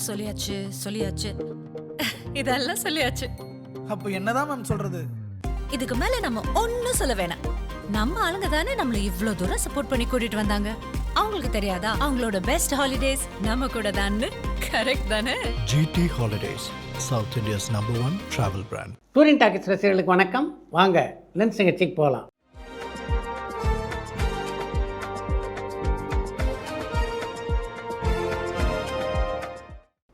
சொல்லியாச்சு சொல்லியாச்சு இதெல்லாம் சொல்லியாச்சு. அப்போ என்னதான் மேம் சொல்றது? இதுக்கு மேல நம்ம ஒண்ணும் சொல்ல வேணாம். நம்ம ஆளுங்க தானே நம்மள இவ்ளோ தூரம் சப்போர்ட் பண்ணி கூட்டிட்டு வந்தாங்க. அவங்களுக்கு தெரியாதா அவங்களோட பெஸ்ட் ஹாலிடேஸ் நம்ம கூட தான்னு? கரெக்ட் தானே? GT Holidays, South India's #1 travel brand. Touring Talkies ரசிகர்களுக்கு வணக்கம். வாங்க லென்ஸ் நிகழ்ச்சிக்கு போகலாம்.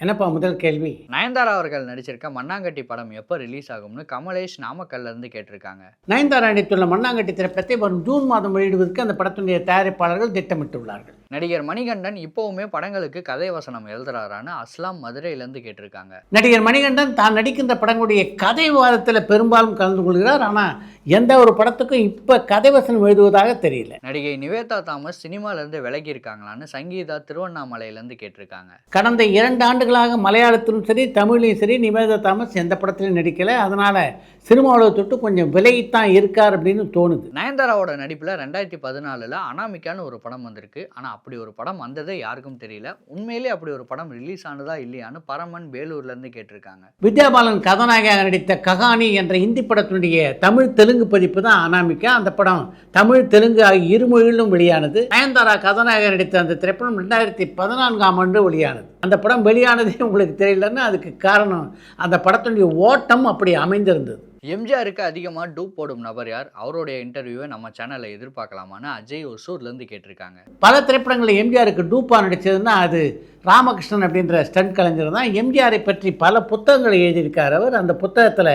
என்னப்பா முதல் கேள்வி? நயன்தாரா அவர்கள் நடிச்சிருக்க மண்ணாங்கட்டி படம் எப்போ ரிலீஸ் ஆகும்னு கமலேஷ் நாமக்கல்ல இருந்து கேட்டிருக்காங்க. நயன்தாரா நடித்துள்ள மண்ணாங்கட்டி திரைப்படத்தை வரும் ஜூன் மாதம் வெளியிடுவதற்கு அந்த படத்தினுடைய தயாரிப்பாளர்கள் திட்டமிட்டுள்ளார்கள். நடிகர் மணிகண்டன் இப்போவுமே படங்களுக்கு கதை வசனம் எழுதுறாரான்னு அஸ்லாம் மதுரையிலேருந்து கேட்டிருக்காங்க. நடிகர் மணிகண்டன் தான் நடிக்கின்ற படங்களுடைய கதை விவாதத்தில் பெரும்பாலும் கலந்து கொள்கிறார். ஆனால் எந்த ஒரு படத்துக்கும் இப்போ கதை வசனம் எழுதுவதாக தெரியல. நடிகை நிவேதா தாமஸ் சினிமாலேருந்து விலகி இருக்காங்களான்னு சங்கீதா திருவண்ணாமலையிலேருந்து கேட்டிருக்காங்க. கடந்த 2 ஆண்டுகளாக மலையாளத்திலும் சரி தமிழ்லையும் சரி நிவேதா தாமஸ் எந்த படத்திலையும் நடிக்கலை. அதனால் சினிமாவில் தொட்டு கொஞ்சம் விலகித்தான் இருக்கார் அப்படின்னு தோணுது. நயன்தாராவோட நடிப்பில் 2014 அனாமிக்கான்னு ஒரு படம் வந்திருக்கு. ஆனால் அப்படி ஒரு படம் வந்ததே யாருக்கும் தெரியல. உண்மையிலே அப்படி ஒரு படம் ரிலீஸ் ஆனதா இல்லையான்னு பரமன் வேலூர்லேருந்து கேட்டிருக்காங்க. வித்யாபாலன் கதாநாயகனாக நடித்த கஹானி என்ற இந்தி படத்தினுடைய தமிழ் தெலுங்கு பதிப்பு தான் அனாமிகா. அந்த படம் தமிழ் தெலுங்கு ஆகிய இருமொழியிலும் வெளியானது. நயன்தாரா கதாநாயகன் நடித்த அந்த திரைப்படம் 2014ஆம் ஆண்டு வெளியானது. அந்த படம் வெளியானதே உங்களுக்கு தெரியலன்னா அதுக்கு காரணம் அந்த படத்தினுடைய ஓட்டம் அப்படி அமைந்திருந்தது. எம்ஜிஆருக்கு அதிகமாக டூப் போடும் நபர் யார்? அவருடைய இன்டர்வியூவை நம்ம சேனலில் எதிர்பார்க்கலாமான்னு அஜய் ஒசூர்லேருந்து கேட்டிருக்காங்க. பல திரைப்படங்களில் எம்ஜிஆருக்கு டூப்பாக நடித்ததுன்னா அது ராமகிருஷ்ணன் அப்படின்ற ஸ்டண்ட் கலைஞர் தான். எம்ஜிஆரை பற்றி பல புத்தகங்களை எழுதியிருக்கார் அவர். அந்த புத்தகத்தில்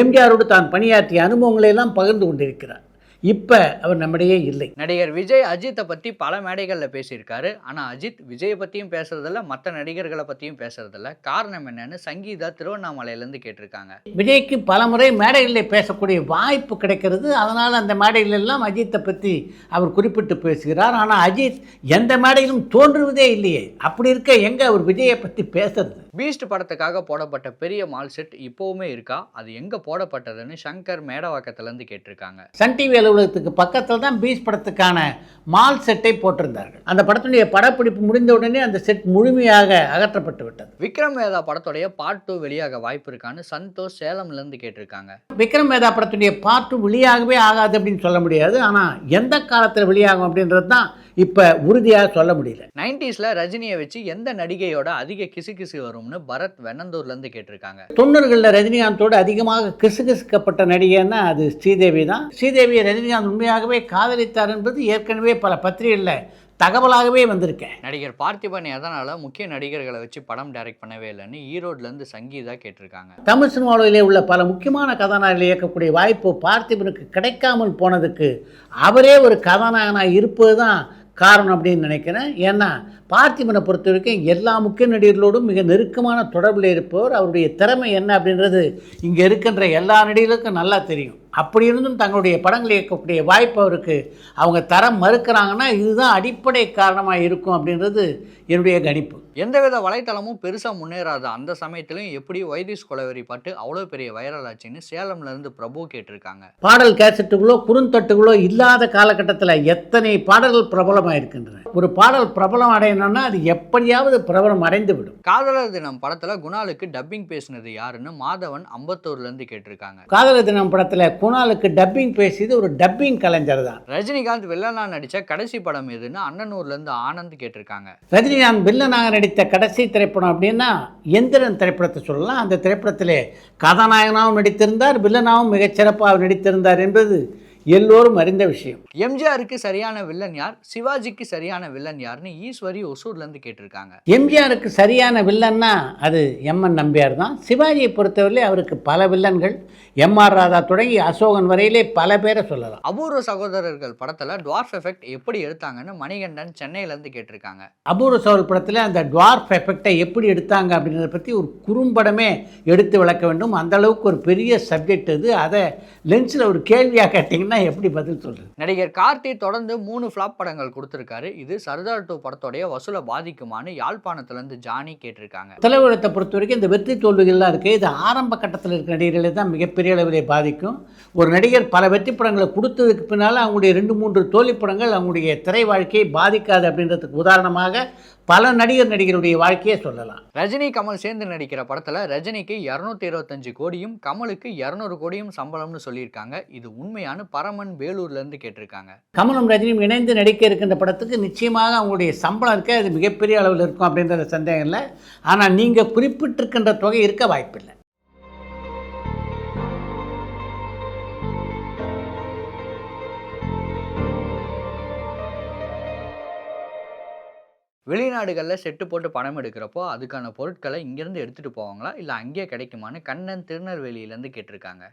எம்ஜிஆரோடு தான் பணியாற்றிய அனுபவங்களை எல்லாம் பகிர்ந்து கொண்டிருக்கிறார். இப்போ அவர் நம்மிடையே இல்லை. நடிகர் விஜய் அஜித்தை பற்றி பல மேடைகளில் பேசியிருக்காரு. ஆனால் அஜித் விஜயை பற்றியும் பேசுறதில்ல, மற்ற நடிகர்களை பற்றியும் பேசுறதில்ல. காரணம் என்னன்னு சங்கீதா திருவண்ணாமலையிலேருந்து கேட்டிருக்காங்க. விஜய்க்கு பல முறை மேடைகளில் பேசக்கூடிய வாய்ப்பு கிடைக்கிறது. அதனால் அந்த மேடைகளெல்லாம் அஜித்தை பற்றி அவர் குறிப்பிட்டு பேசுகிறார். ஆனால் அஜித் எந்த மேடையிலும் தோன்றுவதே இல்லையே. அப்படி இருக்க எங்கே அவர் விஜயை பற்றி பேசுறது? பீஸ்ட் படத்துக்காக போடப்பட்ட பெரிய மால் செட் இப்போவுமே இருக்கா? அது எங்கே போடப்பட்டதுன்னு சங்கர் மேடவாக்கத்திலேருந்து கேட்டிருக்காங்க. சன் டிவி அலுவலகத்துக்கு பக்கத்தில் தான் பீஸ்ட் படத்துக்கான மால் செட்டை போட்டிருந்தார்கள். அந்த படத்துடைய படப்பிடிப்பு முடிந்த உடனே அந்த செட் முழுமையாக அகற்றப்பட்டு விட்டது. விக்ரம் வேதா படத்துடைய பார்ட் 2 வெளியாக வாய்ப்பு இருக்கான்னு சந்தோஷ் சேலம்லேருந்து கேட்டிருக்காங்க. விக்ரம் வேதா படத்துடைய பார்ட் 2 வெளியாகவே ஆகாது அப்படின்னு சொல்ல முடியாது. ஆனால் எந்த காலத்தில் வெளியாகும் அப்படின்றது தான் இப்போ உறுதியாக சொல்ல முடியல. 90s ரஜினியை வச்சு எந்த நடிகையோட அதிக கிசு வரும்னு பரத் வெண்ணந்தூர்லேருந்து கேட்டிருக்காங்க. 90களில் ரஜினிகாந்தோடு அதிகமாக கிசுகிசுக்கப்பட்ட நடிகைன்னா அது ஸ்ரீதேவி தான். ஸ்ரீதேவியை ரஜினிகாந்த் உண்மையாகவே காதலித்தார் என்பது ஏற்கனவே பல பத்திரிகைகளில் தகவலாகவே வந்திருக்கேன். நடிகர் பார்த்திபன் எதனால முக்கிய நடிகர்களை வச்சு படம் டைரக்ட் பண்ணவே இல்லைன்னு ஈரோட்லேருந்து சங்கீதா கேட்டிருக்காங்க. தமிழ் சினிமாவிலே உள்ள பல முக்கியமான கதாநாயகர்களை இயக்கக்கூடிய வாய்ப்பு பார்த்திபனுக்கு கிடைக்காமல் போனதுக்கு அவரே ஒரு கதாநாயகனாக இருப்பது தான் காரணம் அப்படின்னு நினைக்கிறேன். ஏன்னா பார்த்திபனை பொறுத்த வரைக்கும் எல்லா முக்கிய நடிகர்களோடும் மிக நெருக்கமான தொடர்பில் இருப்பவர். அவருடைய திறமை என்ன அப்படின்றது இங்கே இருக்கின்ற எல்லா நடிகர்களுக்கும் நல்லா தெரியும். அப்படி இருந்தும் தங்களுடைய படங்களை இயக்கக்கூடிய வாய்ப்பு அவருக்கு அவங்க தரம் மறுக்கிறாங்கன்னா இதுதான் அடிப்படை காரணமாக இருக்கும் அப்படின்றது என்னுடைய கணிப்பு. எந்தவித வலைத்தளமும் பெருசாக முன்னேறாத அந்த சமயத்திலும் எப்படி வைதிஸ் கொலவெறி பாட்டு அவ்வளோ பெரிய வைரல் ஆச்சுன்னு சேலம்லேருந்து பிரபு கேட்டிருக்காங்க. பாடல் கேசட்டுகளோ குறுந்தட்டுகளோ இல்லாத காலகட்டத்தில் எத்தனை பாடல்கள் பிரபலமாக இருக்கின்றன. ஒரு பாடல் பிரபலம் அடையணும்னா அது எப்படியாவது பிரபலம் அடைந்து விடும். காதலர் தினம் படத்தில் குணாலுக்கு டப்பிங் பேசினது யாருன்னு மாதவன் அம்பத்தூர்லேருந்து கேட்டிருக்காங்க. காதலர் தினம் படத்தில் குணாலுக்கு டப்பிங் பேசியது ஒரு டப்பிங் கலைஞர் தான். ரஜினிகாந்த் வில்லனா நடித்த கடைசி படம் எதுன்னு அண்ணனூர்லேருந்து ஆனந்த் கேட்டிருக்காங்க. ரஜினிகாந்த் வில்லனாக நடித்த கடைசி திரைப்படம் அப்படின்னா எந்திரன் திரைப்படத்தை சொல்லலாம். அந்த திரைப்படத்திலே கதாநாயகனாகவும் நடித்திருந்தார், வில்லனாகவும் மிகச்சிறப்பாக நடித்திருந்தார் என்பது எல்லோரும் அறிந்த விஷயம். எம்ஜிஆருக்கு சரியான வில்லன் யார், சிவாஜிக்கு சரியான வில்லன் யார்னு ஈஸ்வரி ஒசூர்லேருந்து கேட்டிருக்காங்க. எம்ஜிஆருக்கு சரியான வில்லன்னா அது எம்என் நம்பியார் தான். சிவாஜியை பொறுத்தவரை அவருக்கு பல வில்லன்கள், எம்ஆர் ராதா தொடங்கி அசோகன் வரையிலே பல பேரை சொல்லலாம். அபூர்வ சகோதரர்கள் படத்தில் டுவார்ஃப் எஃபெக்ட் எப்படி எடுத்தாங்கன்னு மணிகண்டன் சென்னையிலேருந்து கேட்டிருக்காங்க. அபூர்வ சகோதரர் படத்தில் அந்த டுவார்ஃப் எஃபெக்டை எப்படி எடுத்தாங்க அப்படின்றத பற்றி ஒரு குறும்படமே எடுத்து விளக்க வேண்டும். அந்த அளவுக்கு ஒரு பெரிய சப்ஜெக்ட் அது. அதை லென்ஸில் ஒரு கேள்வியாக கேட்டிங்கன்னா எப்படி பதில் சொல்றது? நடிகர் கார்த்தி தொடர்ந்து 3 ஃப்ளாப் படங்கள் கொடுத்திருக்காரு. இது சர்தார் 2 படத்தோடைய வசூலை பாதிக்குமான்னு யாழ்ப்பாணத்திலிருந்து ஜானி கேட்டிருக்காங்க. தலைவரத்தை பொறுத்த வரைக்கும் இந்த வெற்றி தோல்விகள்லாம் இருக்குது. இது ஆரம்ப கட்டத்தில் இருக்கிற நடிகர்களே தான் மிகப்பெரிய பெரிய அளவிலே பாதிக்கும். ஒரு நடிகர் பல வெற்றி படங்களை கொடுத்ததுக்கு பின்னால் அவங்களுடைய 2-3 தோல்வி படங்கள் அவங்களுடைய திரை வாழ்க்கையை பாதிக்காது அப்படின்றதுக்கு உதாரணமாக பல நடிகர்களுடைய வாழ்க்கையை சொல்லலாம். ரஜினி கமல் சேர்ந்து நடிக்கிற படத்தில் ரஜினிக்கு 225 கோடியும் கமலுக்கு 200 கோடியும் சம்பளம்னு சொல்லியிருக்காங்க. இது உண்மையான பரமன் வேலூர்லேருந்து கேட்டிருக்காங்க. கமலும் ரஜினியும் இணைந்து நடிக்க இருக்கின்ற படத்துக்கு நிச்சயமாக அவங்களுடைய சம்பளம் இருக்க அது மிகப்பெரிய அளவில் இருக்கும் அப்படின்ற சந்தேகம் இல்லை. ஆனால் நீங்கள் குறிப்பிட்டிருக்கின்ற தொகை இருக்க வாய்ப்பில்லை. வெளிநாடுகளில் செட்டு போட்டு படம் எடுக்கிறப்போ அதுக்கான பொருட்களை இங்கேருந்து எடுத்துகிட்டு போவாங்களா இல்லை அங்கேயே கிடைக்குமான்னு கண்ணன் திருநெல்வேலியிலேருந்து கேட்டிருக்காங்க.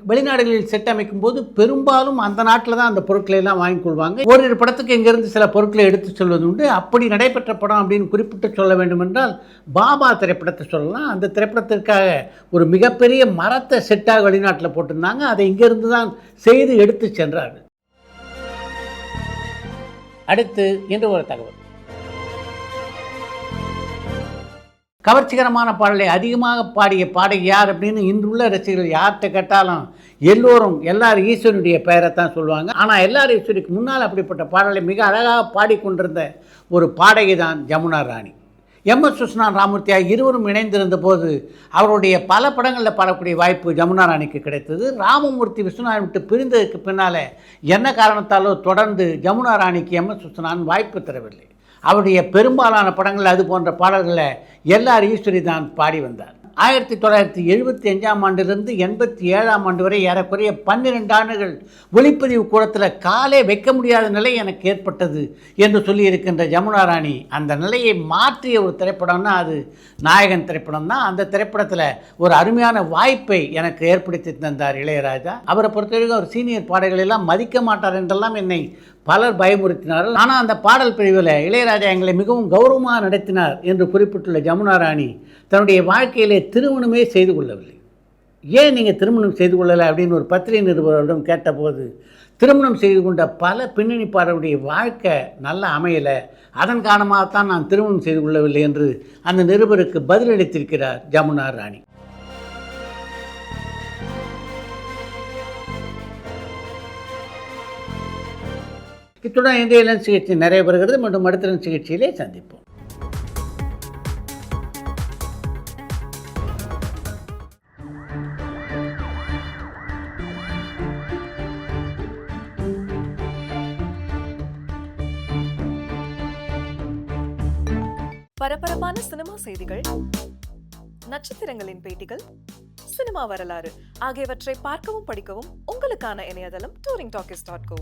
வெளிநாடுகளில் செட் அமைக்கும் போது பெரும்பாலும் அந்த நாட்டில் தான் அந்த பொருட்களை எல்லாம் வாங்கிக்கொள்வாங்க. ஓரிரு படத்துக்கு இங்கேருந்து சில பொருட்களை எடுத்து சொல்வது உண்டு. அப்படி நடைபெற்ற படம் அப்படின்னு குறிப்பிட்டு சொல்ல வேண்டும் என்றால் பாபா திரைப்படத்தை சொல்லலாம். அந்த திரைப்படத்திற்காக ஒரு மிகப்பெரிய மரத்தை செட்டாக வெளிநாட்டில் போட்டிருந்தாங்க. அதை இங்கேருந்து தான் செய்து எடுத்து சென்றார்கள். அடுத்து இன்று ஒரு தகவல். கவர்ச்சிகரமான பாடலை அதிகமாக பாடிய பாடகி யார் அப்படின்னு இன்றுள்ள ரசிகர்கள் யார்கிட்ட கேட்டாலும் எல்லாரும் ஈஸ்வரனுடைய பெயரைத்தான் சொல்லுவாங்க. ஆனால் எல்லாரும் ஈஸ்வரிக்கு முன்னால் அப்படிப்பட்ட பாடலை மிக அழகாக பாடிக்கொண்டிருந்த ஒரு பாடகி தான் ஜமுனா ராணி. எம்.எஸ். விஸ்வநாதன், ராமூர்த்தியா இருவரும் இணைந்திருந்த போது அவருடைய பல படங்களில் பாடக்கூடிய வாய்ப்பு ஜமுனா ராணிக்கு கிடைத்தது. ராமமூர்த்தி விஸ்வநாதன் விட்டு பிரிந்ததுக்கு பின்னால் என்ன காரணத்தாலோ தொடர்ந்து ஜமுனா ராணிக்கு எம்.எஸ். விஸ்வநாதன் வாய்ப்பு தரவில்லை. அவருடைய பெரும்பாலான படங்கள் அது போன்ற பாடல்களை எல்லார் ஈஸ்வரி தான் பாடி வந்தார். 1975ஆம் ஆண்டிலிருந்து 87ஆம் ஆண்டு வரை ஏறக்குறைய 12 ஆண்டுகள் ஒளிப்பதிவு கூடத்தில் காலே வைக்க முடியாத நிலை எனக்கு ஏற்பட்டது என்று சொல்லியிருக்கின்ற ஜமுனா ராணி அந்த நிலையை மாற்றிய ஒரு திரைப்படம்னா அது நாயகன் திரைப்படம் தான். அந்த திரைப்படத்தில் ஒரு அருமையான வாய்ப்பை எனக்கு ஏற்படுத்தி தந்தார் இளையராஜா. அவரை பொறுத்தவரைக்கும் அவர் சீனியர் பாடல்கள் எல்லாம் மதிக்க மாட்டார் என்றெல்லாம் என்னை பலர் பயமுறுத்தினார்கள். ஆனால் அந்த பாடல் பிரிவில் இளையராஜா எங்களை மிகவும் கௌரவமாக நடத்தினார் என்று குறிப்பிட்டுள்ள ஜமுனா ராணி தன்னுடைய வாழ்க்கையிலே திருமணமே செய்து கொள்ளவில்லை. ஏன் நீங்கள் திருமணம் செய்து கொள்ளலை அப்படின்னு ஒரு பத்திரிகை நிருபரிடம் கேட்டபோது திருமணம் செய்து கொண்ட பல பின்னணி பாடலுடைய வாழ்க்கை நல்லா அமையலை, அதன் காரணமாகத்தான் நான் திருமணம் செய்து கொள்ளவில்லை என்று அந்த நிருபருக்கு பதிலளித்திருக்கிறார் ஜமுனா ராணி. இத்துடன் இன்றைய லென்ஸ் சிகிச்சை நிறைய பெறுகிறது. மற்றும் அடுத்த லென்ஸ் சிகிச்சையிலே சந்திப்போம். பரபரப்பான சினிமா செய்திகள், நட்சத்திரங்களின் பேட்டிகள், சினிமா வரலாறு ஆகியவற்றை பார்க்கவும் படிக்கவும் உங்களுக்கான இணையதளம் touringtalkies.co.